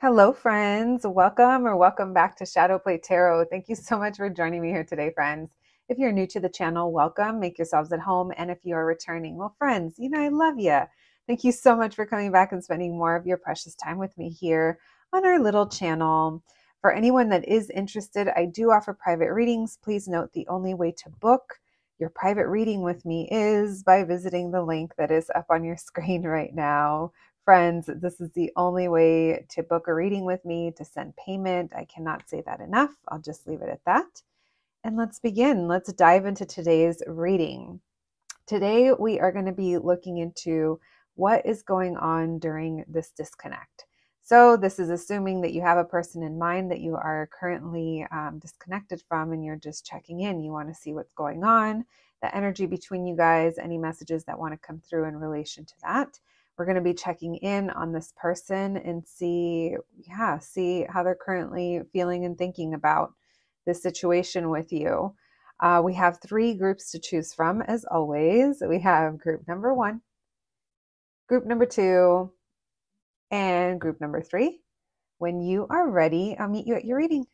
Hello, friends. Welcome back to Shadow Play Tarot. Thank you so much for joining me here today, friends. If you're new to the channel, welcome. Make yourselves at home. And if you are returning, well, friends, I love you. Thank you so much for coming back and spending more of your precious time with me here on our little channel. For anyone that is interested, I do offer private readings. Please note the only way to book your private reading with me is by visiting the link that is up on your screen right now. Friends, this is the only way to book a reading with me, to send payment. I cannot say that enough. I'll just leave it at that. And let's begin. Let's dive into today's reading. Today, we are going to be looking into what is going on during this disconnect. So this is assuming that you have a person in mind that you are currently disconnected from, and you're just checking in. You want to see what's going on, the energy between you guys, any messages that want to come through in relation to that. We're going to be checking in on this person and see how they're currently feeling and thinking about this situation with you. We have three groups to choose from, as always. We have group number 1, group number 2, and group number 3. When you are ready, I'll meet you at your reading.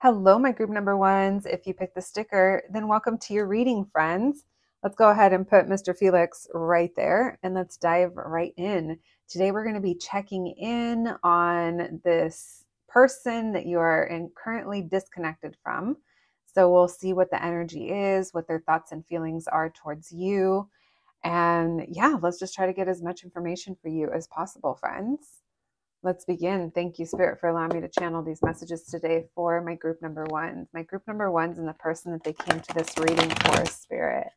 Hello, my group number 1s. If you picked the sticker, then welcome to your reading, friends. Let's go ahead and put Mr. Felix right there, and let's dive right in. Today, we're going to be checking in on this person that you are currently disconnected from. So we'll see what the energy is, what their thoughts and feelings are towards you. And yeah, let's just try to get as much information for you as possible, friends. Let's begin. Thank you, Spirit, for allowing me to channel these messages today for my group number 1s. My group number 1s and the person that they came to this reading for, Spirit.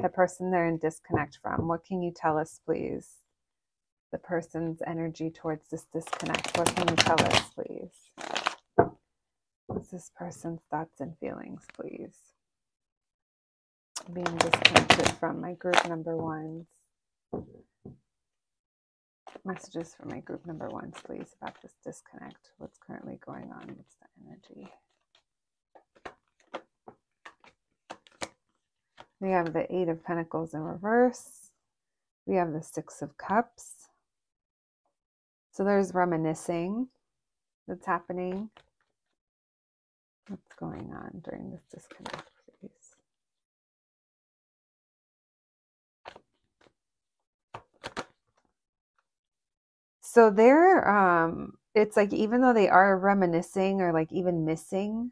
The person they're in disconnect from. What can you tell us, please? The person's energy towards this disconnect. What can you tell us, please? What's this person's thoughts and feelings, please? Being disconnected from my group number 1s. Messages for my group number 1s, please, about this disconnect. What's currently going on? What's the energy? We have the 8 of Pentacles in reverse. We have the 6 of Cups. So there's reminiscing that's happening. What's going on during this disconnect, please? So it's like, even though they are reminiscing or like even missing,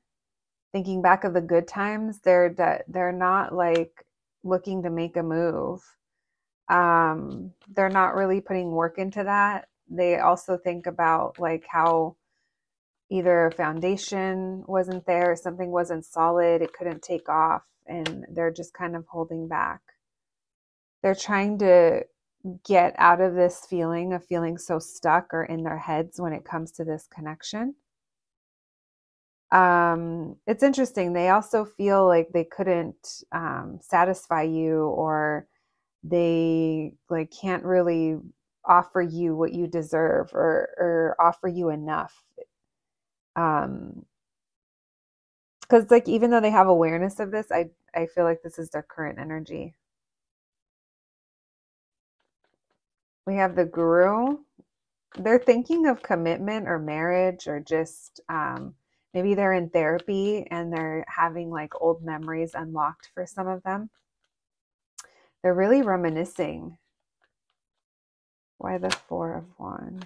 thinking back of the good times, they're not like looking to make a move. They're not really putting work into that. They also think about like how either a foundation wasn't there, something wasn't solid, it couldn't take off, and they're just kind of holding back. They're trying to get out of this feeling of feeling so stuck or in their heads when it comes to this connection. It's interesting. They also feel like they couldn't satisfy you, or they like can't really offer you what you deserve, or offer you enough. Because like, even though they have awareness of this, I feel like this is their current energy. We have the Guru. They're thinking of commitment or marriage, or just maybe they're in therapy and they're having like old memories unlocked for some of them. They're really reminiscing. Why the 4 of Wands?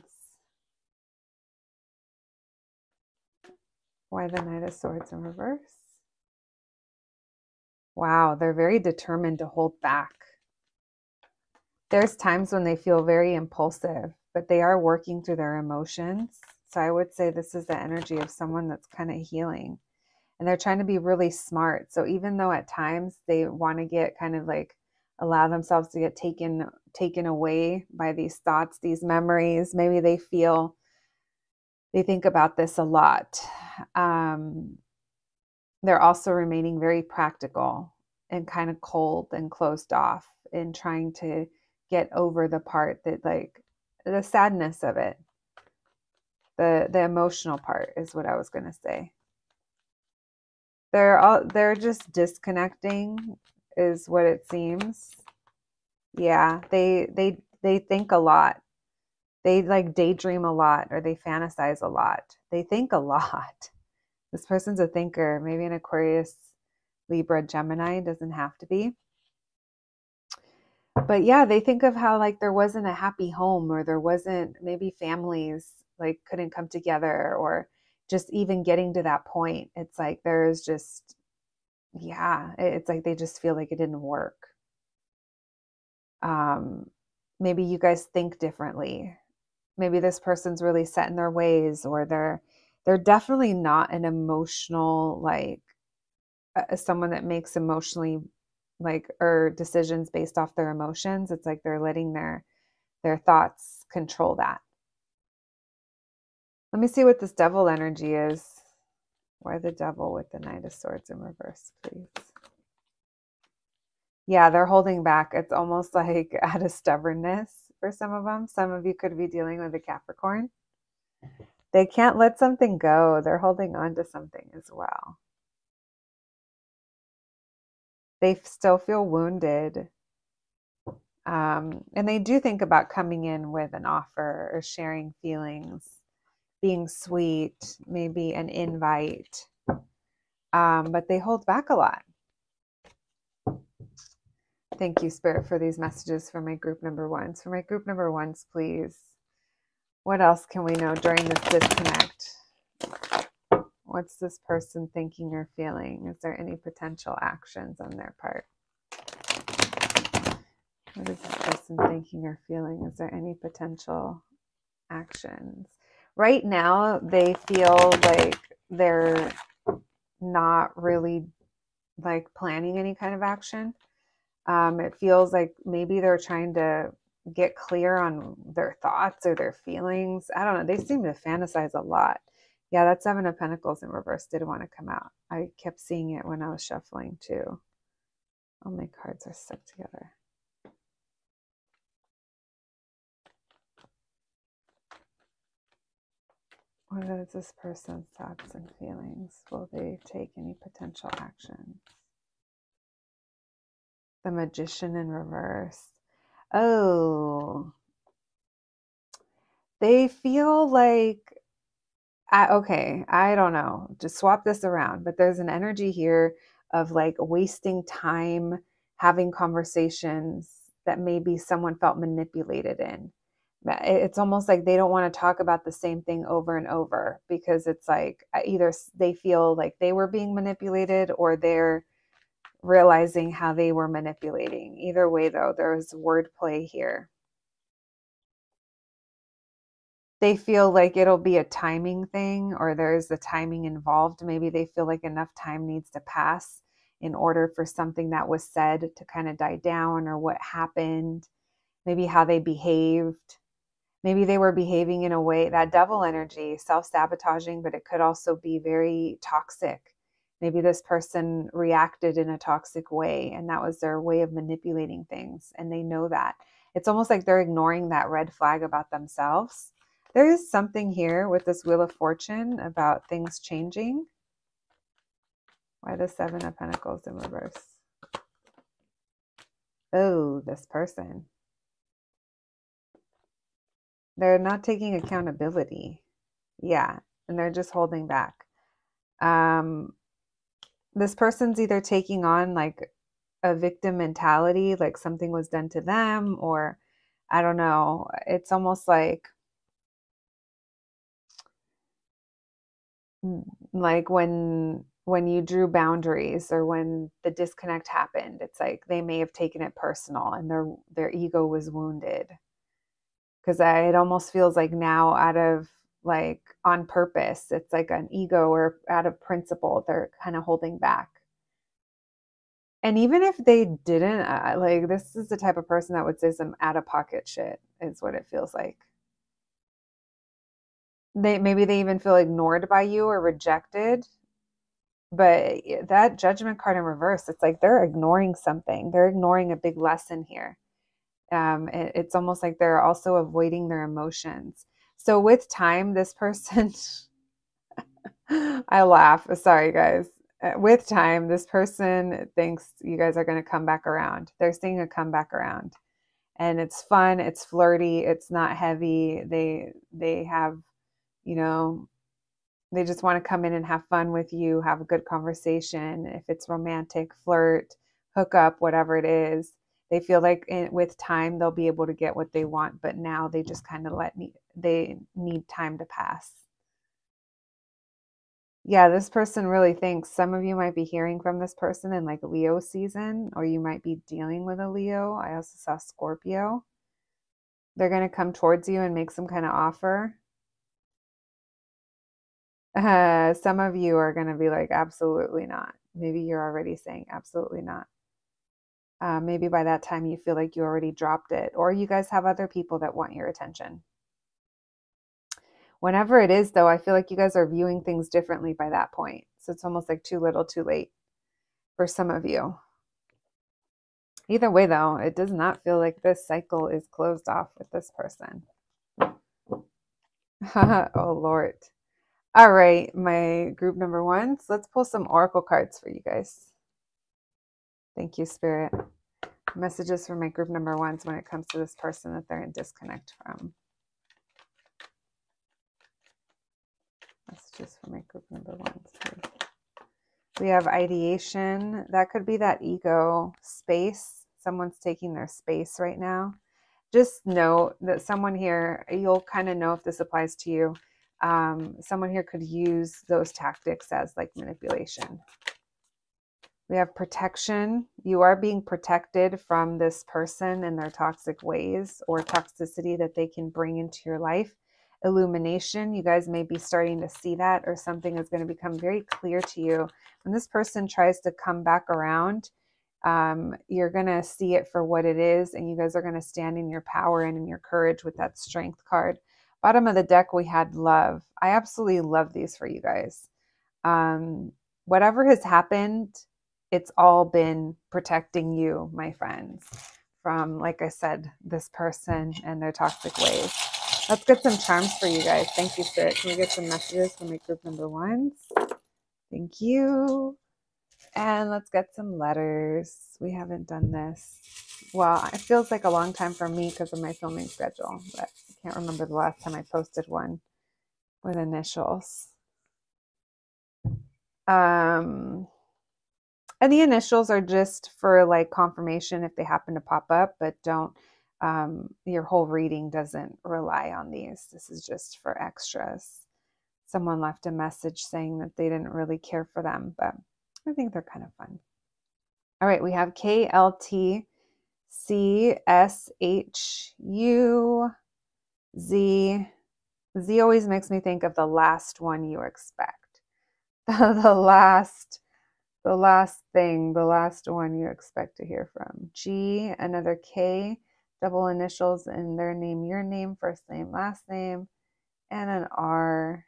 Why the Knight of Swords in reverse? Wow, they're very determined to hold back. There's times when they feel very impulsive, but they are working through their emotions. So I would say this is the energy of someone that's kind of healing. And they're trying to be really smart. So even though at times they want to get kind of like allow themselves to get taken away by these thoughts, these memories, maybe they think about this a lot. They're also remaining very practical and kind of cold and closed off, and trying to get over the part that, like, the sadness of it. The emotional part is what I was going to say. They're just disconnecting is what it seems. Yeah, they think a lot. They like daydream a lot, or they fantasize a lot. They think a lot. This person's a thinker, maybe an Aquarius, Libra, Gemini, doesn't have to be. But yeah, they think of how like there wasn't a happy home, or there wasn't, maybe families like couldn't come together, or just even getting to that point. It's like there's just, yeah, it's like they just feel like it didn't work. Maybe you guys think differently. Maybe this person's really set in their ways, or they're definitely not an emotional, like someone that makes emotionally like, or decisions based off their emotions. It's like they're letting their thoughts control that. Let me see what this devil energy is. Why the devil with the Knight of Swords in reverse, please? Yeah, they're holding back. It's almost like out of stubbornness for some of them. Some of you could be dealing with a Capricorn. They can't let something go. They're holding on to something as well. They still feel wounded. And they do think about coming in with an offer or sharing feelings, being sweet, maybe an invite. But they hold back a lot. Thank you, Spirit, for these messages for my group number ones. For my group number ones, please. What else can we know during this disconnect? What's this person thinking or feeling? Is there any potential actions on their part? What is this person thinking or feeling? Is there any potential actions? Right now, they feel like they're not really like planning any kind of action. It feels like maybe they're trying to get clear on their thoughts or their feelings. I don't know. They seem to fantasize a lot. Yeah, that Seven of Pentacles in reverse did want to come out. I kept seeing it when I was shuffling too. All my cards are stuck together. What is this person's thoughts and feelings? Will they take any potential actions? The Magician in reverse. Oh, they feel like, okay, I don't know, just swap this around, but there's an energy here of like wasting time having conversations that maybe someone felt manipulated in. It's almost like they don't want to talk about the same thing over and over, because it's like either they feel like they were being manipulated, or they're realizing how they were manipulating. Either way, though, there's wordplay here. They feel like it'll be a timing thing, or there's the timing involved. Maybe they feel like enough time needs to pass in order for something that was said to kind of die down, or what happened, maybe how they behaved. Maybe they were behaving in a way, that devil energy, self-sabotaging, but it could also be very toxic. Maybe this person reacted in a toxic way, and that was their way of manipulating things, and they know that. It's almost like they're ignoring that red flag about themselves. There is something here with this Wheel of Fortune about things changing. Why the Seven of Pentacles in reverse? Oh, this person. They're not taking accountability. Yeah, and they're just holding back. This person's either taking on like a victim mentality, like something was done to them, or I don't know. It's almost like when you drew boundaries, or when the disconnect happened, it's like they may have taken it personal, and their ego was wounded. Because it almost feels like now, out of like on purpose, it's like an ego, or out of principle, they're kind of holding back. And even if they didn't, like, this is the type of person that would say some out of pocket shit, is what it feels like. Maybe they even feel ignored by you or rejected. But that Judgment card in reverse, it's like they're ignoring something. They're ignoring a big lesson here. It's almost like they're also avoiding their emotions. So with time, this person, I laugh. Sorry, guys. With time, this person thinks you guys are going to come back around. They're seeing a comeback around. and it's fun, it's flirty, it's not heavy. They have, you know, they just want to come in and have fun with you, have a good conversation. If it's romantic, flirt, hook up, whatever it is, they feel like with time they'll be able to get what they want, but now they just kind of they need time to pass. Yeah, this person really thinks some of you might be hearing from this person in like Leo season, or you might be dealing with a Leo. I also saw Scorpio. They're going to come towards you and make some kind of offer. Some of you are going to be like, absolutely not. Maybe you're already saying absolutely not. Maybe by that time you feel like you already dropped it, or you guys have other people that want your attention. Whenever it is, though, I feel like you guys are viewing things differently by that point. So it's almost like too little, too late for some of you. Either way, though, it does not feel like this cycle is closed off with this person. Oh, Lord. All right, my group number ones. Let's pull some oracle cards for you guys. Thank you, Spirit. Messages for my group number ones when it comes to this person that they're in disconnect from. Messages for my group number ones. We have ideation. That could be that ego space. Someone's taking their space right now. Just know that someone here, you'll kind of know if this applies to you. Someone here could use those tactics as like manipulation. We have protection. You are being protected from this person and their toxic ways or toxicity that they can bring into your life. Illumination. You guys may be starting to see that, or something is going to become very clear to you. When this person tries to come back around, you're going to see it for what it is, and you guys are going to stand in your power and in your courage with that strength card. Bottom of the deck, we had love. I absolutely love these for you guys. Whatever has happened, it's all been protecting you, my friends, from, like I said, this person and their toxic ways. Let's get some charms for you guys. Thank you, Spirit. Can we get some messages for my group number ones? Thank you. And let's get some letters. We haven't done this. Well, it feels like a long time for me because of my filming schedule, but I can't remember the last time I posted one with initials. And the initials are just for like confirmation if they happen to pop up, but don't, your whole reading doesn't rely on these. This is just for extras. Someone left a message saying that they didn't really care for them, but I think they're kind of fun. All right, we have KLTCSHUZ. Z always makes me think of the last one you expect. The last thing, the last one you expect to hear from. G, another K, double initials in their name, your name, first name, last name, and an R.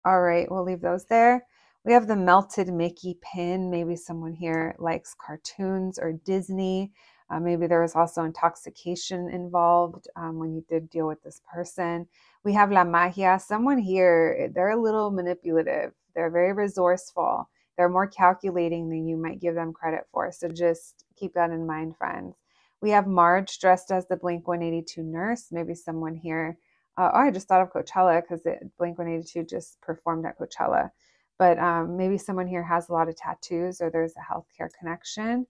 All right, we'll leave those there. We have the melted Mickey pin. Maybe someone here likes cartoons or Disney. Maybe there was also intoxication involved when you did deal with this person. We have La Magia. Someone here, they're a little manipulative. They're very resourceful. They're more calculating than you might give them credit for. So just keep that in mind, friends. We have Marge dressed as the Blink-182 nurse. Maybe someone here, I just thought of Coachella because Blink-182 just performed at Coachella. But maybe someone here has a lot of tattoos, or there's a healthcare connection.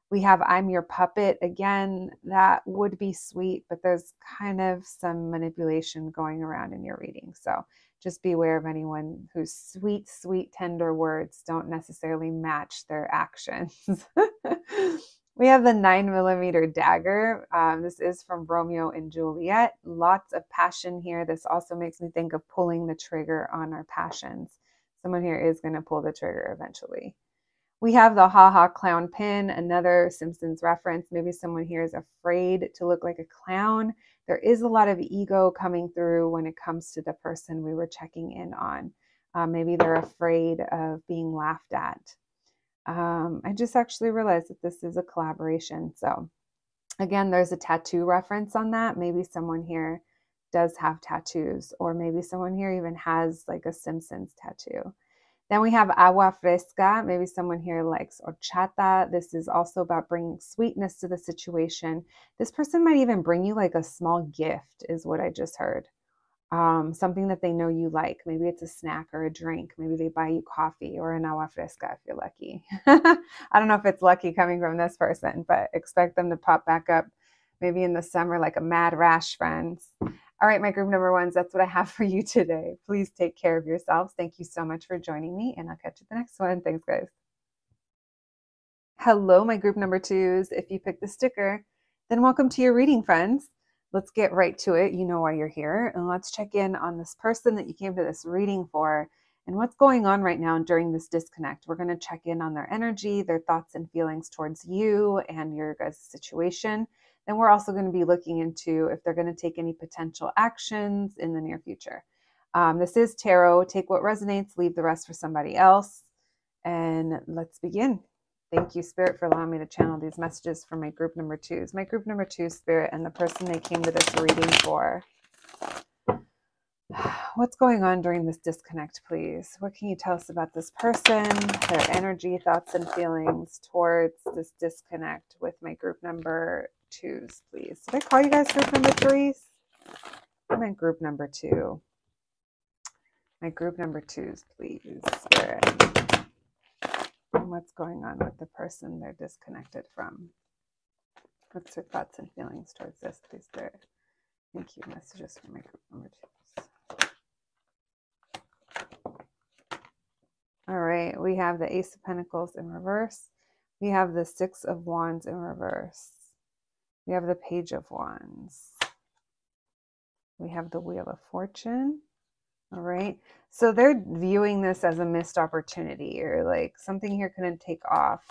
We have I'm Your Puppet. Again, that would be sweet, but there's kind of some manipulation going around in your reading. So just be aware of anyone whose sweet, sweet, tender words don't necessarily match their actions. We have the 9mm dagger. This is from Romeo and Juliet. Lots of passion here. This also makes me think of pulling the trigger on our passions. Someone here is going to pull the trigger eventually. We have the Ha Ha Clown pin, another Simpsons reference. Maybe someone here is afraid to look like a clown. There is a lot of ego coming through when it comes to the person we were checking in on. Maybe they're afraid of being laughed at. I just actually realized that this is a collaboration. So again, there's a tattoo reference on that. Maybe someone here does have tattoos, or maybe someone here even has like a Simpsons tattoo. Then we have agua fresca. Maybe someone here likes horchata. This is also about bringing sweetness to the situation. This person might even bring you like a small gift, is what I just heard. Something that they know you like. Maybe it's a snack or a drink. Maybe they buy you coffee or an agua fresca if you're lucky. I don't know if it's lucky coming from this person, but expect them to pop back up maybe in the summer like a mad rash, friends. All right, my group number ones, that's what I have for you today. Please take care of yourselves. Thank you so much for joining me, and I'll catch you the next one. Thanks, guys. Hello, my group number twos. If you picked the sticker, then welcome to your reading, friends. Let's get right to it. You know why you're here. And let's check in on this person that you came to this reading for and what's going on right now during this disconnect. We're going to check in on their energy, their thoughts and feelings towards you and your guys' situation. Then we're also going to be looking into if they're going to take any potential actions in the near future. This is tarot. Take what resonates, leave the rest for somebody else. And let's begin. Thank you, Spirit, for allowing me to channel these messages for my group number twos. My group number two, Spirit, and the person they came to this reading for. What's going on during this disconnect, please? What can you tell us about this person, their energy, thoughts, and feelings towards this disconnect with my group number twos, please? Did I call you guys group number threes? I'm in group number two. My group number twos, please, Spirit. And what's going on with the person they're disconnected from? What's their thoughts and feelings towards this, please, Spirit? Thank you. Messages for my group number twos. All right, we have the Ace of Pentacles in reverse. We have the Six of Wands in reverse. We have the Page of Wands. We have the Wheel of Fortune. All right, so they're viewing this as a missed opportunity, or like something here couldn't take off.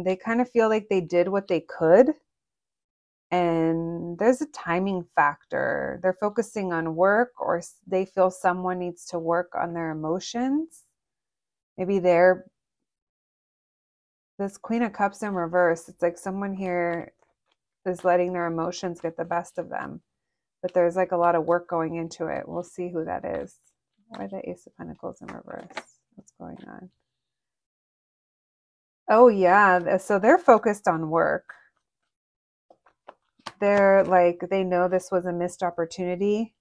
They kind of feel like they did what they could, and there's a timing factor. They're focusing on work, or they feel someone needs to work on their emotions. Maybe this Queen of Cups in reverse, it's like someone here is letting their emotions get the best of them. But there's like a lot of work going into it. We'll see who that is. Why the Ace of Pentacles in reverse? What's going on? Oh, yeah. So they're focused on work. They're like, they know this was a missed opportunity.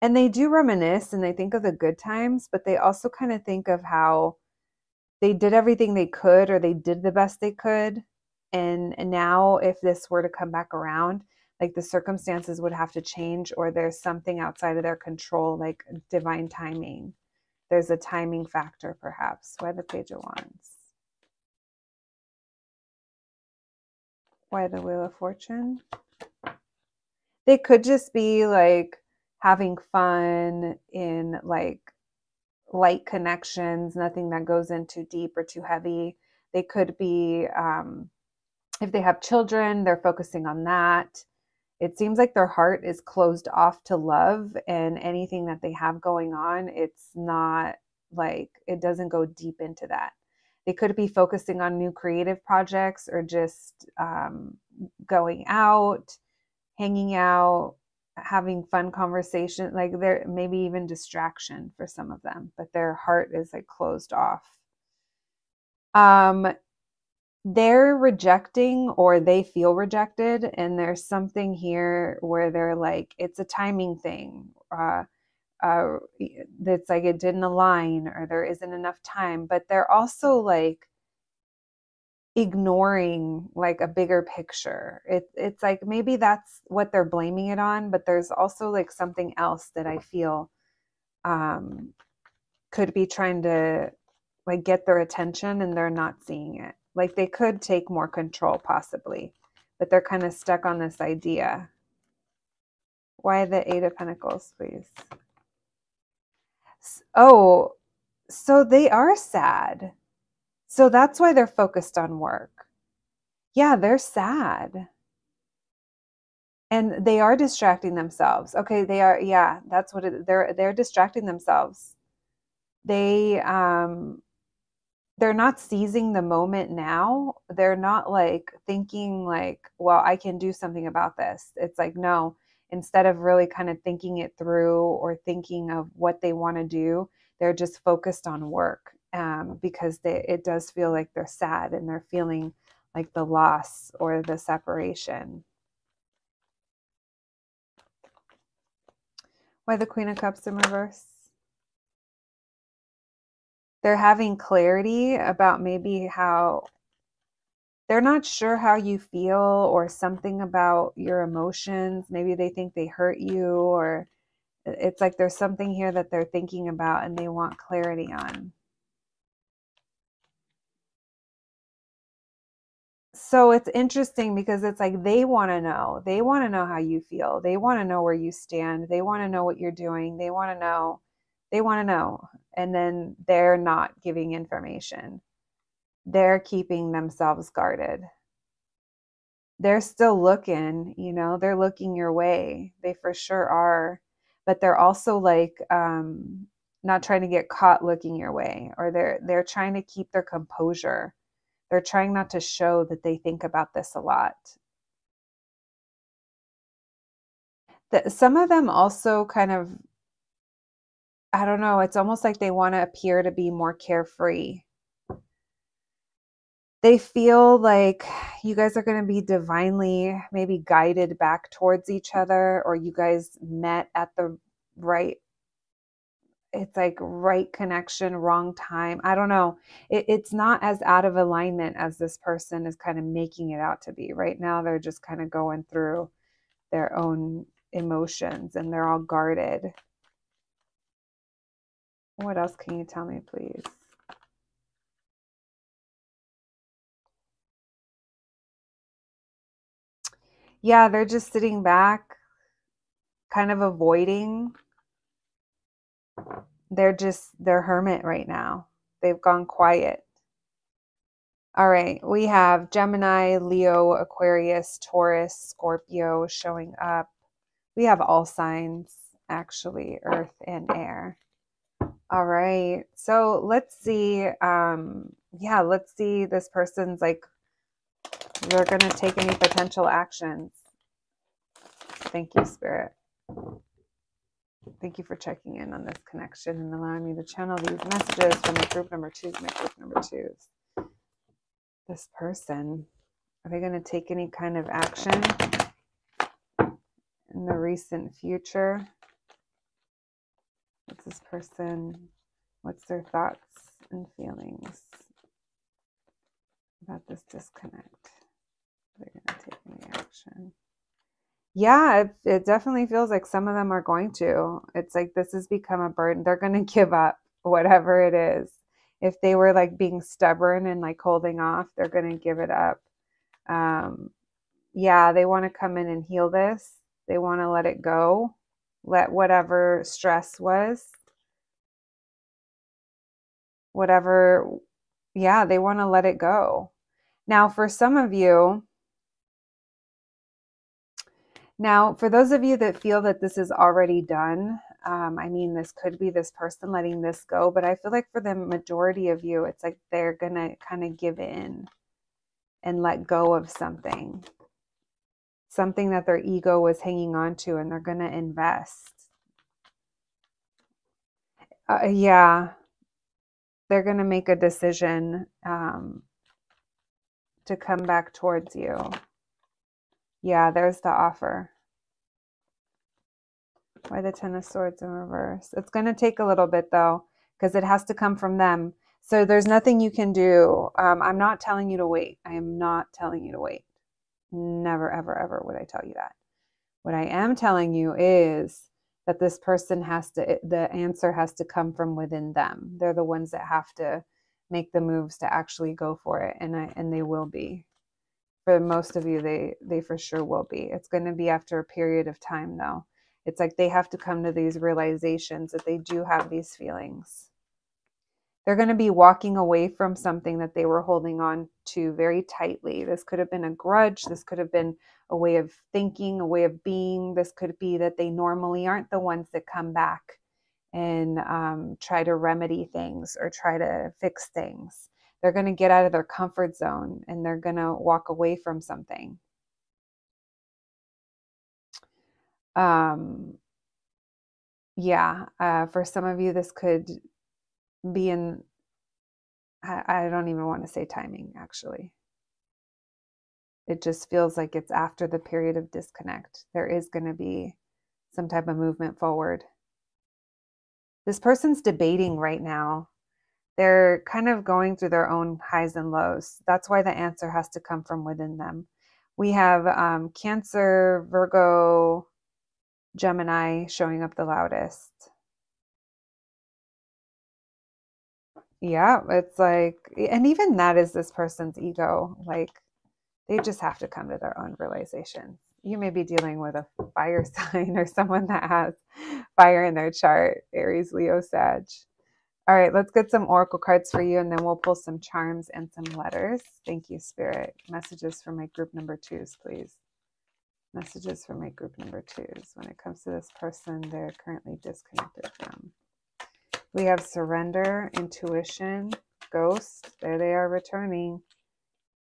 And they do reminisce and they think of the good times, but they also kind of think of how they did everything they could, or they did the best they could. And now if this were to come back around, like the circumstances would have to change, or there's something outside of their control, like divine timing. There's a timing factor, perhaps. Why the Page of Wands? Why the Wheel of Fortune? They could just be like having fun in like light connections, nothing that goes in too deep or too heavy. They could be, if they have children, they're focusing on that. It seems like their heart is closed off to love, and anything that they have going on, it's not like, it doesn't go deep into that. They could be focusing on new creative projects, or just going out, hanging out, having fun conversation. Like there maybe even distraction for some of them, but their heart is like closed off. They're rejecting, or they feel rejected, and there's something here where they're like, it's a timing thing. That's like it didn't align, or there isn't enough time, but they're also like ignoring like a bigger picture. It's like maybe that's what they're blaming it on, but there's also like something else that I feel could be trying to like get their attention, and they're not seeing it. Like they could take more control possibly, but they're kind of stuck on this idea. Why the Eight of Pentacles, please? Oh, so they are sad. So that's why they're focused on work. Yeah, they're sad. And they are distracting themselves. Okay, they are, yeah, that's what they're distracting themselves. They're not seizing the moment now. They're not like thinking like, well, I can do something about this. It's like, no, instead of really kind of thinking it through or thinking of what they want to do, they're just focused on work, because it does feel like they're sad and they're feeling like the loss or the separation. Why the Queen of Cups in reverse? They're having clarity about maybe how they're not sure how you feel, or something about your emotions. Maybe they think they hurt you, or it's like there's something here that they're thinking about and they want clarity on. So it's interesting because it's like they want to know. They want to know how you feel. They want to know where you stand. They want to know what you're doing. They want to know. They want to know. And then they're not giving information. They're keeping themselves guarded. They're still looking, they're looking your way. They for sure are. But they're also like not trying to get caught looking your way, or they're trying to keep their composure. They're trying not to show that they think about this a lot. Some of them also kind of, I don't know, it's almost like they want to appear to be more carefree. They feel like you guys are going to be divinely maybe guided back towards each other, or you guys met at the right, it's like right connection, wrong time. I don't know. It's not as out of alignment as this person is kind of making it out to be. Right now, they're just kind of going through their own emotions and they're all guarded. What else can you tell me, please? Yeah, they're just sitting back, kind of avoiding. They're hermit right now. They've gone quiet. All right, we have Gemini, Leo, Aquarius, Taurus, Scorpio showing up. We have all signs, actually, earth and air. All right, so let's see. Let's see this person's like, they're going to take any potential actions. Thank you, Spirit. Thank you for checking in on this connection and allowing me to channel these messages from my group number twos. This person, are they going to take any kind of action in the recent future? What's this person? What's their thoughts and feelings about this disconnect? They're going to take any action. Yeah, it definitely feels like some of them are going to. It's like this has become a burden. They're going to give up whatever it is. If they were like being stubborn and like holding off, they're going to give it up. Yeah, they want to come in and heal this. They want to let it go. Let whatever stress was, whatever, yeah, they want to let it go. Now, for some of you, now, for those of you that feel that this is already done, this could be this person letting this go, but I feel like for the majority of you, it's like they're going to kind of give in and let go of something that their ego was hanging on to, and they're going to invest. Yeah, they're going to make a decision to come back towards you. Yeah, there's the offer. Why the Ten of Swords in reverse? It's going to take a little bit, though, because it has to come from them. So there's nothing you can do. I'm not telling you to wait. I am not telling you to wait. Never, ever, ever would I tell you that. What I am telling you is that this person the answer has to come from within them. They're the ones that have to make the moves to actually go for it. And they will be. For most of you, they for sure will be. It's going to be after a period of time, though. It's like they have to come to these realizations that they do have these feelings. They're going to be walking away from something that they were holding on to very tightly. This could have been a grudge. This could have been a way of thinking, a way of being. This could be that they normally aren't the ones that come back and try to remedy things or try to fix things. They're going to get out of their comfort zone and they're going to walk away from something. For some of you, this could be in, I don't even want to say timing, actually. It just feels like it's after the period of disconnect. There is going to be some type of movement forward. This person's debating right now. They're kind of going through their own highs and lows. That's why the answer has to come from within them. We have Cancer, Virgo, Gemini showing up the loudest. Yeah, it's like, and even that is this person's ego. Like, they just have to come to their own realization. You may be dealing with a fire sign or someone that has fire in their chart, Aries, Leo, Sag. All right, let's get some oracle cards for you, and then we'll pull some charms and some letters. Thank you, Spirit. Messages for my group number 2s, please. Messages for my group number 2s. When it comes to this person, they're currently disconnected from. We have surrender, intuition, ghost. There they are returning.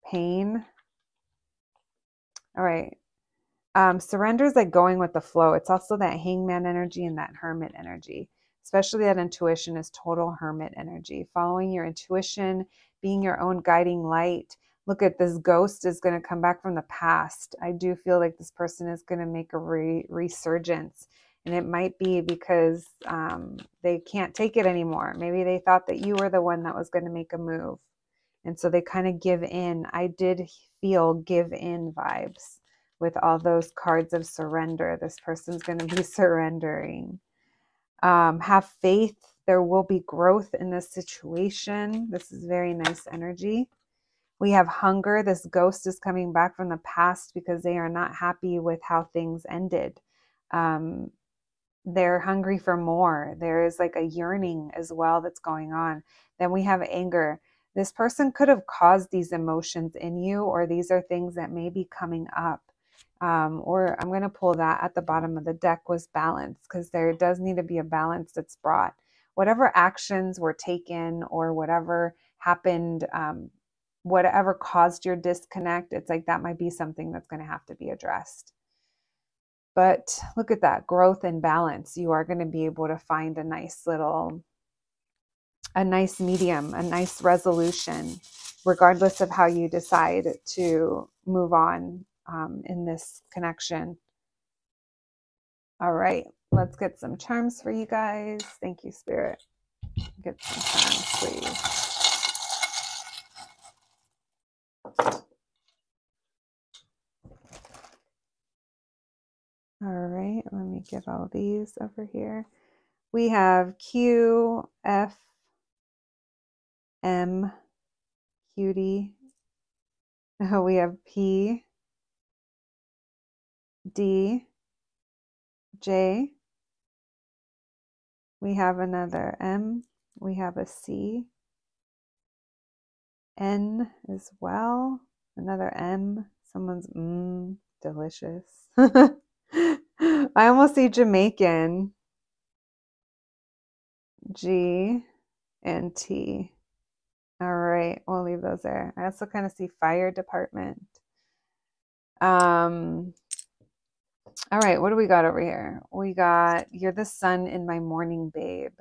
Pain. All right. Surrender is like going with the flow. It's also that hangman energy and that hermit energy. Especially that intuition is total hermit energy. Following your intuition, being your own guiding light. Look at this ghost is going to come back from the past. I do feel like this person is going to make a resurgence. And it might be because they can't take it anymore. Maybe they thought that you were the one that was going to make a move. And so they kind of give in. I did feel give in vibes with all those cards of surrender. This person's going to be surrendering. Have faith. There will be growth in this situation. This is very nice energy. We have hunger. This ghost is coming back from the past because they are not happy with how things ended. They're hungry for more. There is like a yearning as well that's going on. Then we have anger. This person could have caused these emotions in you, or these are things that may be coming up. Or I'm going to pull that at the bottom of the deck was balance, because there does need to be a balance that's brought. Whatever actions were taken or whatever happened, whatever caused your disconnect, it's like that might be something that's going to have to be addressed. But look at that growth and balance. You are going to be able to find a nice medium, a nice resolution, regardless of how you decide to move on in this connection. All right, let's get some charms for you guys. Thank you, Spirit. Get some charms, please. All right, let me get all these over here. We have Q, F, M, cutie. We have P, D, J. We have another M. We have a C, N as well. Another M. Someone's delicious. I almost see Jamaican. G and T. All right, we'll leave those there. I also kind of see fire department. All right, what do we got over here? We got, you're the sun in my morning, babe.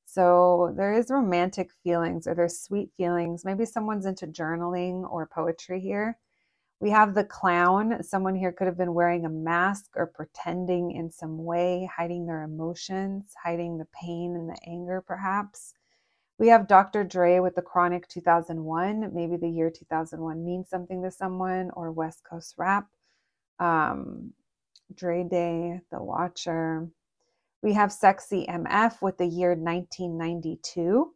So there is romantic feelings, or there's sweet feelings. Maybe someone's into journaling or poetry here. We have the clown. Someone here could have been wearing a mask or pretending in some way, hiding their emotions, hiding the pain and the anger, perhaps. We have Dr. Dre with the Chronic 2001. Maybe the year 2001 means something to someone, or West Coast rap. Dre Day, The Watcher. We have Sexy MF with the year 1992.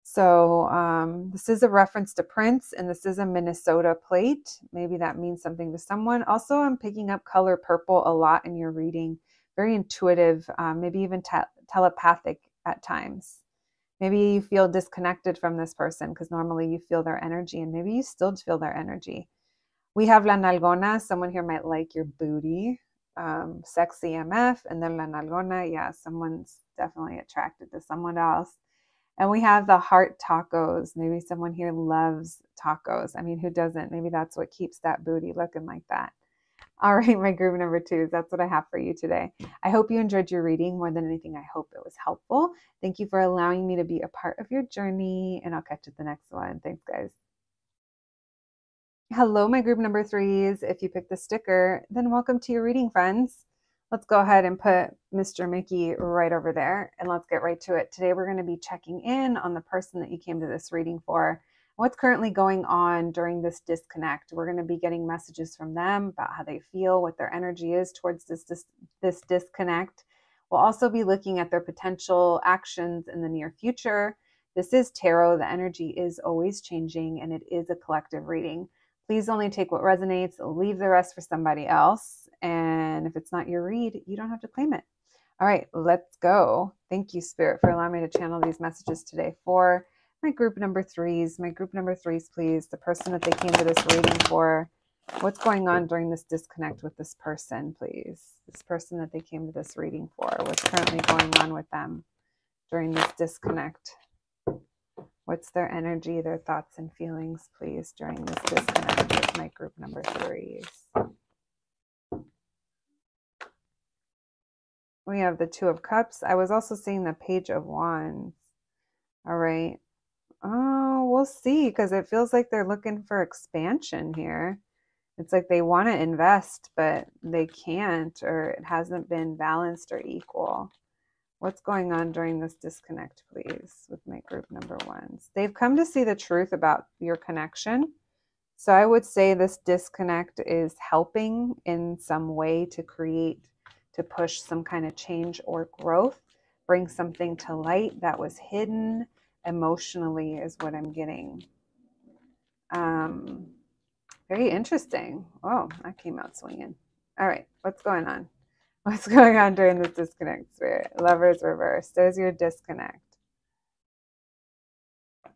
So this is a reference to Prince, and this is a Minnesota plate. Maybe that means something to someone. Also, I'm picking up color purple a lot in your reading. Very intuitive, maybe even telepathic at times. Maybe you feel disconnected from this person because normally you feel their energy, and maybe you still feel their energy. We have La Nalgona. Someone here might like your booty. Sexy MF, and then La Nalgona. Yeah, someone's definitely attracted to someone else. And we have the heart tacos. Maybe someone here loves tacos. I mean, who doesn't? Maybe that's what keeps that booty looking like that. All right, my group number 2s, that's what I have for you today. I hope you enjoyed your reading. More than anything, I hope it was helpful. Thank you for allowing me to be a part of your journey, and I'll catch you at the next one. Thanks, guys. Hello, my group number 3s. If you picked the sticker, then welcome to your reading, friends. Let's go ahead and put Mr. Mickey right over there, and let's get right to it. Today, we're going to be checking in on the person that you came to this reading for. What's currently going on during this disconnect. We're going to be getting messages from them about how they feel, what their energy is towards this disconnect. We'll also be looking at their potential actions in the near future. This is tarot. The energy is always changing, and it is a collective reading. Please only take what resonates, leave the rest for somebody else. And if it's not your read, you don't have to claim it. All right, let's go. Thank you, Spirit, for allowing me to channel these messages today for my group number 3s. My group number 3s, please. The person that they came to this reading for. What's going on during this disconnect with this person, please? This person that they came to this reading for. What's currently going on with them during this disconnect? What's their energy, their thoughts and feelings, please, during this disconnect with my group number 3s? We have the 2 of Cups. I was also seeing the Page of Wands. All right. Oh, we'll see, because it feels like they're looking for expansion here. It's like they want to invest, but they can't, or it hasn't been balanced or equal. What's going on during this disconnect, please, with my group number 1s? They've come to see the truth about your connection. So I would say this disconnect is helping in some way to push some kind of change or growth, bring something to light that was hidden emotionally is what I'm getting. Very interesting. Oh, that came out swinging. All right, what's going on? What's going on during this disconnect, Spirit? Lovers reverse. There's your disconnect.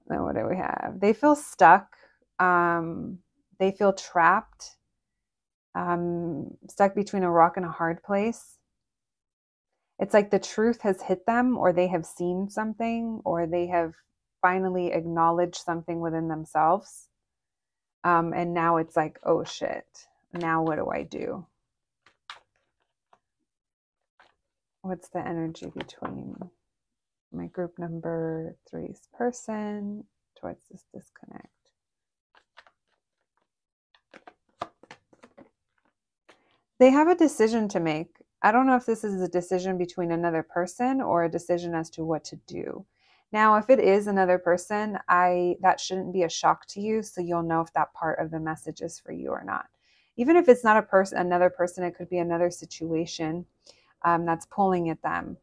Then what do we have? They feel stuck. They feel trapped. Stuck between a rock and a hard place. It's like the truth has hit them, or they have seen something, or they have finally acknowledged something within themselves. And now it's like, oh shit, now what do I do? What's the energy between my group number 3's person towards this disconnect? They have a decision to make. I don't know if this is a decision between another person or a decision as to what to do. Now, if it is another person, that shouldn't be a shock to you, so you'll know if that part of the message is for you or not. Even if it's not another person, it could be another situation that's pulling at them.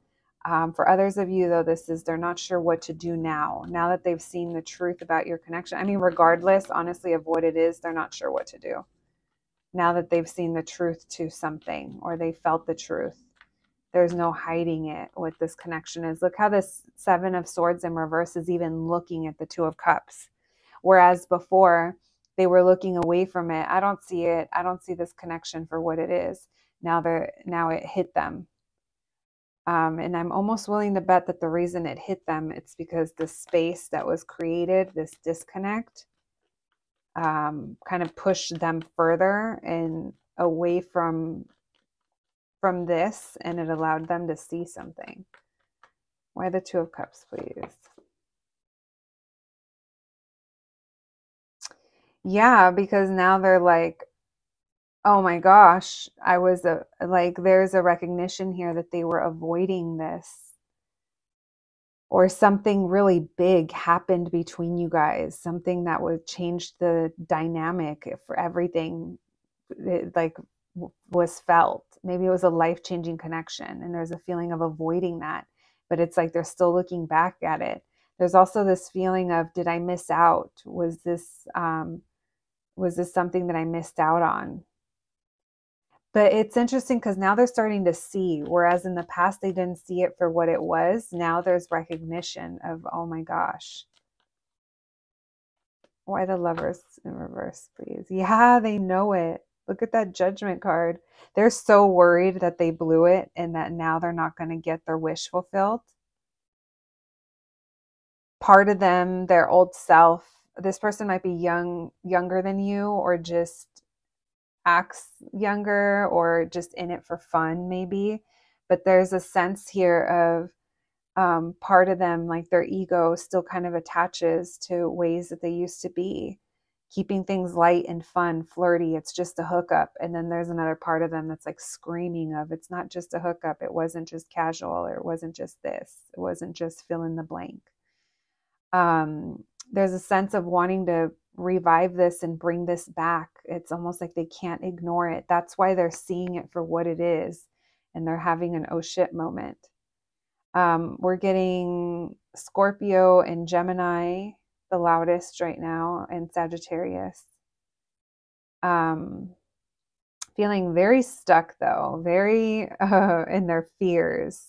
For others of you, though, they're not sure what to do now that they've seen the truth about your connection. I mean, regardless, honestly, of what it is, they're not sure what to do. Now that they've seen the truth to something, or they felt the truth. There's no hiding it, what this connection is. Look how this 7 of Swords in reverse is even looking at the 2 of Cups. Whereas before, they were looking away from it. I don't see it. I don't see this connection for what it is. Now it hit them. And I'm almost willing to bet that the reason it hit them, it's because the space that was created, this disconnect, kind of pushed them further and away from this, and it allowed them to see something. Why the 2 of Cups, please? Yeah, because now they're like, oh my gosh, there's a recognition here that they were avoiding this, or something really big happened between you guys, something that would change the dynamic for everything. It was felt. Maybe it was a life-changing connection, and there's a feeling of avoiding that, but it's like they're still looking back at it. There's also this feeling of, did I miss out? Was this something that I missed out on? But it's interesting because now they're starting to see, whereas in the past they didn't see it for what it was. Now there's recognition of, oh my gosh. Why the Lovers in reverse, please? Yeah, they know it. Look at that Judgment card. They're so worried that they blew it and that now they're not going to get their wish fulfilled. Part of them, their old self, this person might be younger than you, or just acts younger or just in it for fun, maybe. But there's a sense here of part of them, like their ego still kind of attaches to ways that they used to be, keeping things light and fun, flirty. It's just a hookup. And then there's another part of them that's like screaming of, it's not just a hookup. It wasn't just casual, or it wasn't just this. It wasn't just fill in the blank. There's a sense of wanting to revive this and bring this back. It's almost like they can't ignore it. That's why they're seeing it for what it is. And they're having an oh shit moment. We're getting Scorpio and Gemini the loudest right now, and Sagittarius. Feeling very stuck though, very in their fears.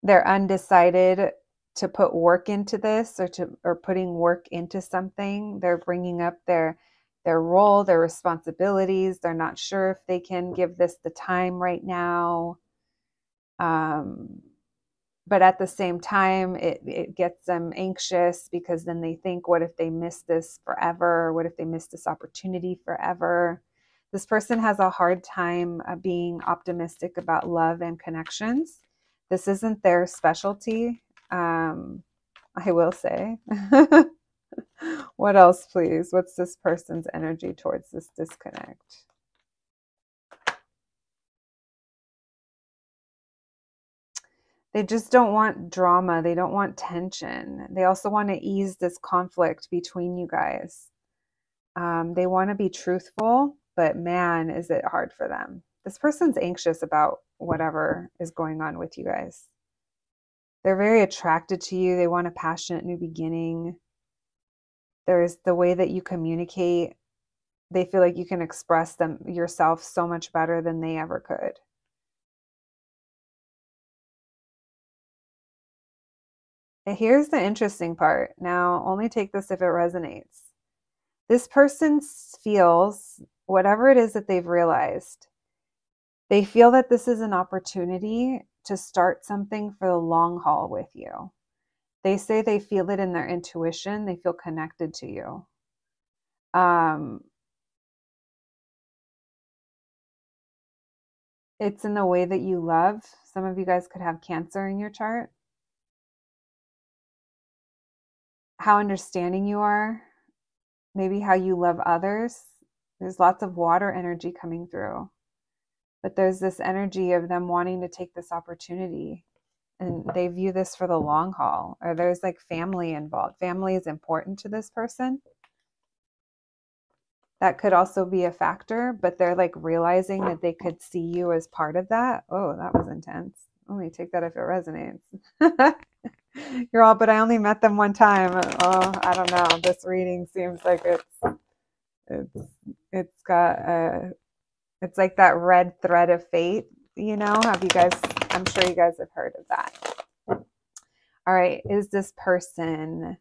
They're undecided to put work into this, or putting work into something. They're bringing up their role, their responsibilities. They're not sure if they can give this the time right now. But at the same time, it gets them anxious, because then they think, what if they miss this forever? What if they miss this opportunity forever? This person has a hard time being optimistic about love and connections. This isn't their specialty, I will say. What else, please? What's this person's energy towards this disconnect? They just don't want drama. They don't want tension. They also want to ease this conflict between you guys. They want to be truthful, but man, is it hard for them. This person's anxious about whatever is going on with you guys. They're very attracted to you. They want a passionate new beginning. There's the way that you communicate. They feel like you can express yourself so much better than they ever could. And here's the interesting part. Now, only take this if it resonates. This person feels whatever it is that they've realized. They feel that this is an opportunity to start something for the long haul with you. They say they feel it in their intuition. They feel connected to you. It's in the way that you love. Some of you guys could have Cancer in your chart. How understanding you are. Maybe how you love others. There's lots of water energy coming through. But there's this energy of them wanting to take this opportunity. And they view this for the long haul. Or there's like family involved. Family is important to this person. That could also be a factor, but they're like realizing that they could see you as part of that. Oh, that was intense. Only take that if it resonates. You're all, but I only met them one time. Oh, I don't know. This reading seems like it's got it's like that red thread of fate, you know? I'm sure you guys have heard of that. All right, is this person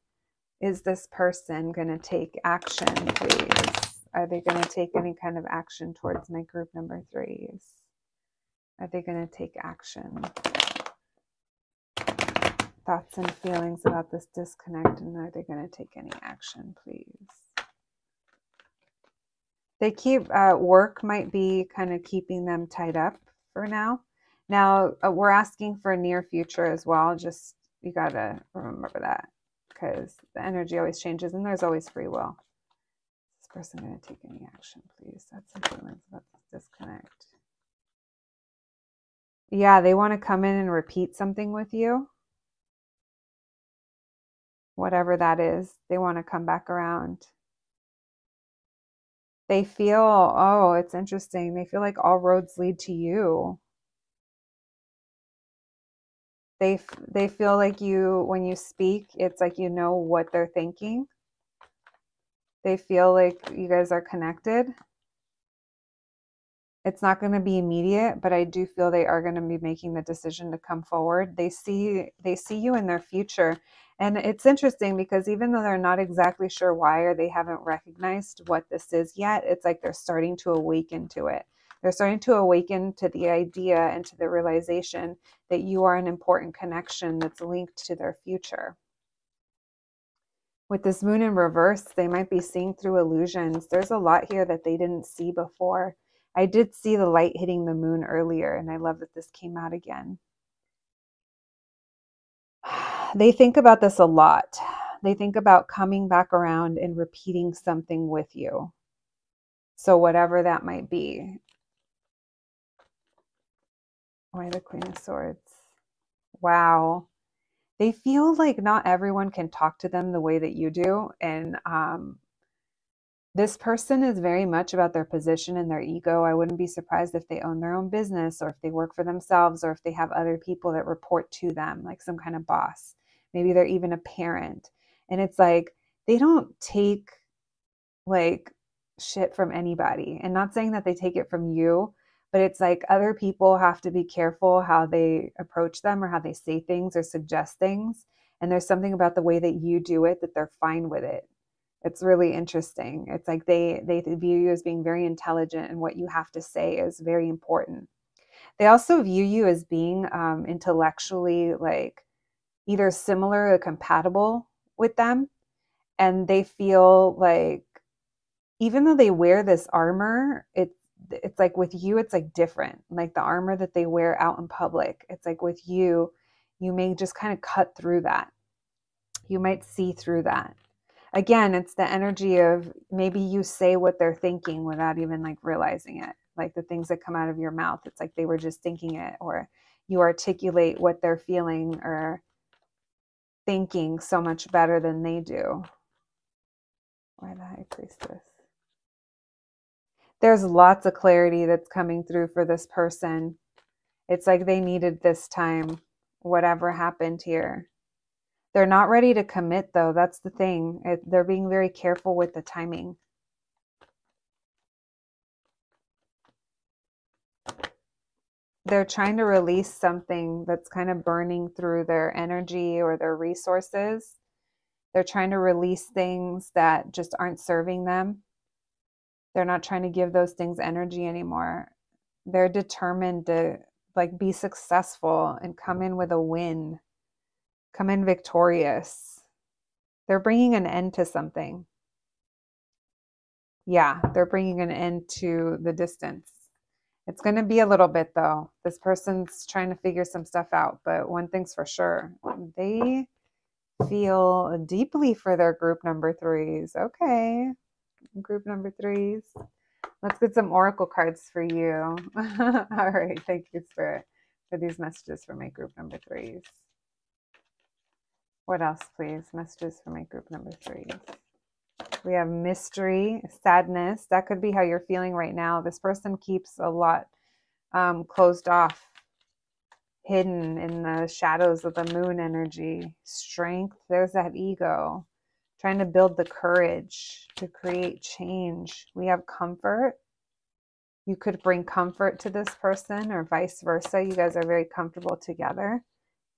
going to take action, please? Are they going to take any kind of action towards my group number 3s? Are they going to take action? Thoughts and feelings about this disconnect, and are they going to take any action, please? They keep, work might be kind of keeping them tied up for now. Now, we're asking for a near future as well. Just, you got to remember that, because the energy always changes and there's always free will. Is this person going to take any action, please? That's some feelings about this disconnect. Yeah, they want to come in and repeat something with you. Whatever that is, they want to come back around. They feel, oh, it's interesting. They feel like all roads lead to you. They feel like when you speak, it's like you know what they're thinking. They feel like you guys are connected. It's not going to be immediate, but I do feel they are going to be making the decision to come forward. They see you in their future. And it's interesting because even though they're not exactly sure why, or they haven't recognized what this is yet, it's like they're starting to awaken to it. They're starting to awaken to the idea and to the realization that you are an important connection that's linked to their future. With this moon in reverse, they might be seeing through illusions. There's a lot here that they didn't see before. I did see the light hitting the moon earlier, and I love that this came out again. They think about this a lot. They think about coming back around and repeating something with you. So whatever that might be. Why the Queen of Swords? Wow. They feel like not everyone can talk to them the way that you do. And this person is very much about their position and their ego. I wouldn't be surprised if they own their own business, or if they work for themselves, or if they have other people that report to them, like some kind of boss. Maybe they're even a parent. And it's like, they don't take like shit from anybody. And not saying that they take it from you, but it's like other people have to be careful how they approach them or how they say things or suggest things. And there's something about the way that you do it that they're fine with it. It's really interesting. It's like they view you as being very intelligent, and what you have to say is very important. They also view you as being intellectually like either similar or compatible with them. And they feel like even though they wear this armor, it's like with you, it's like different. Like the armor that they wear out in public, it's like with you, you may just kind of cut through that. You might see through that. Again, it's the energy of maybe you say what they're thinking without even like realizing it. Like the things that come out of your mouth, it's like they were just thinking it, or you articulate what they're feeling or thinking so much better than they do. Why the High Priestess? There's lots of clarity that's coming through for this person. It's like they needed this time, whatever happened here. They're not ready to commit, though. That's the thing. They're being very careful with the timing. They're trying to release something that's kind of burning through their energy or their resources. They're trying to release things that just aren't serving them. They're not trying to give those things energy anymore. They're determined to like be successful and come in with a win. Come in victorious. They're bringing an end to something. Yeah, they're bringing an end to the distance. It's going to be a little bit, though. This person's trying to figure some stuff out, but one thing's for sure. They feel deeply for their group number threes. Okay, group number threes. Let's get some oracle cards for you. All right, thank you, Spirit, for these messages for my group number threes. What else, please? Messages for my group number threes. We have mystery, sadness. That could be how you're feeling right now. This person keeps a lot closed off, hidden in the shadows of the moon energy. Strength, there's that ego. Trying to build the courage to create change. We have comfort. You could bring comfort to this person or vice versa. You guys are very comfortable together.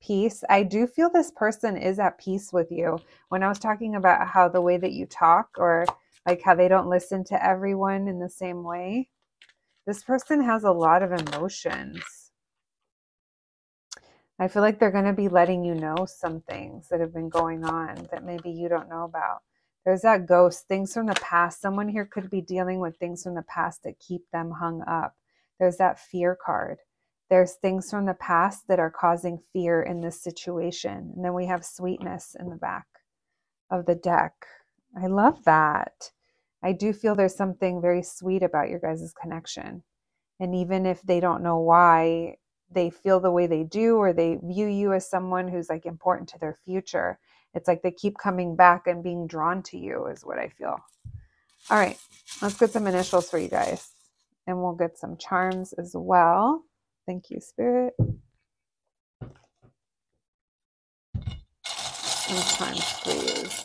Peace. I do feel this person is at peace with you. When I was talking about how the way that you talk, or like how they don't listen to everyone in the same way, this person has a lot of emotions. I feel like they're going to be letting you know some things that have been going on that maybe you don't know about. There's that ghost, things from the past. Someone here could be dealing with things from the past that keep them hung up. There's that fear card. There's things from the past that are causing fear in this situation. And then we have sweetness in the back of the deck. I love that. I do feel there's something very sweet about your guys' connection. And even if they don't know why they feel the way they do, or they view you as someone who's like important to their future, it's like they keep coming back and being drawn to you is what I feel. All right, let's get some initials for you guys. And we'll get some charms as well. Thank you, Spirit. Some charms, please.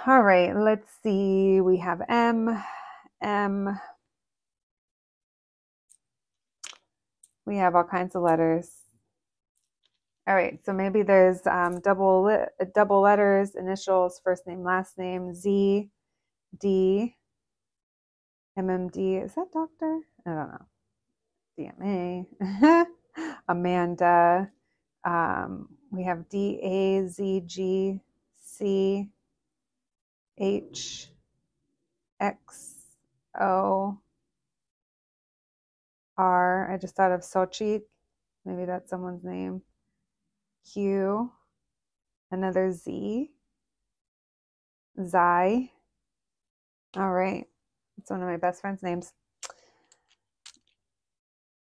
All right, let's see. We have M. We have all kinds of letters. All right, so maybe there's double letters, initials, first name, last name, Z, D, MMD. Is that doctor? I don't know. DMA. Amanda. We have DAZGCHXOR. I just thought of Sochi. Maybe that's someone's name. Q. Another Z. Zai. All right. It's one of my best friend's names.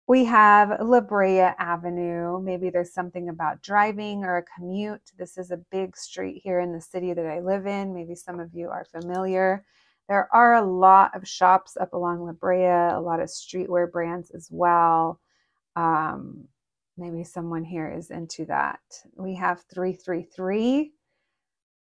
We have La Brea Avenue. Maybe there's something about driving or a commute. This is a big street here in the city that I live in. Maybe some of you are familiar. There are a lot of shops up along La Brea, a lot of streetwear brands as well. Maybe someone here is into that. We have 333.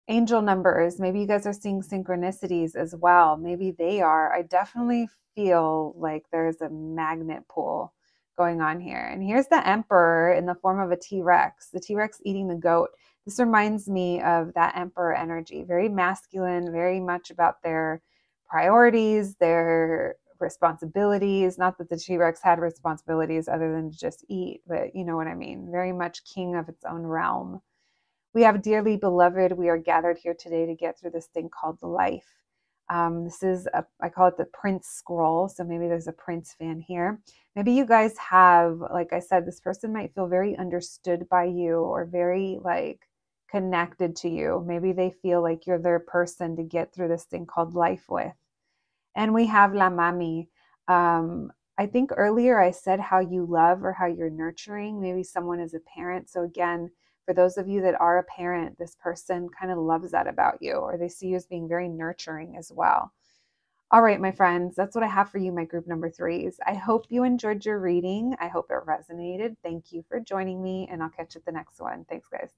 Angel numbers. Maybe you guys are seeing synchronicities as well. Maybe they are. I definitely feel like there's a magnet pull going on here. And here's the Emperor in the form of a T-Rex, the T-Rex eating the goat. This reminds me of that Emperor energy, very masculine, very much about their priorities, their responsibilities. Not that the T-Rex had responsibilities other than to just eat, but you know what I mean. Very much king of its own realm. We have dearly beloved. We are gathered here today to get through this thing called life. This is, I call it the Prince scroll. So maybe there's a Prince fan here. Maybe you guys have, like I said, this person might feel very understood by you or very like connected to you. Maybe they feel like you're their person to get through this thing called life with. And we have La Mami. I think earlier I said how you love or how you're nurturing. Maybe someone is a parent. So again, for those of you that are a parent, this person kind of loves that about you, or they see you as being very nurturing as well. All right, my friends, that's what I have for you, my group number threes. I hope you enjoyed your reading. I hope it resonated. Thank you for joining me, and I'll catch you at the next one. Thanks, guys.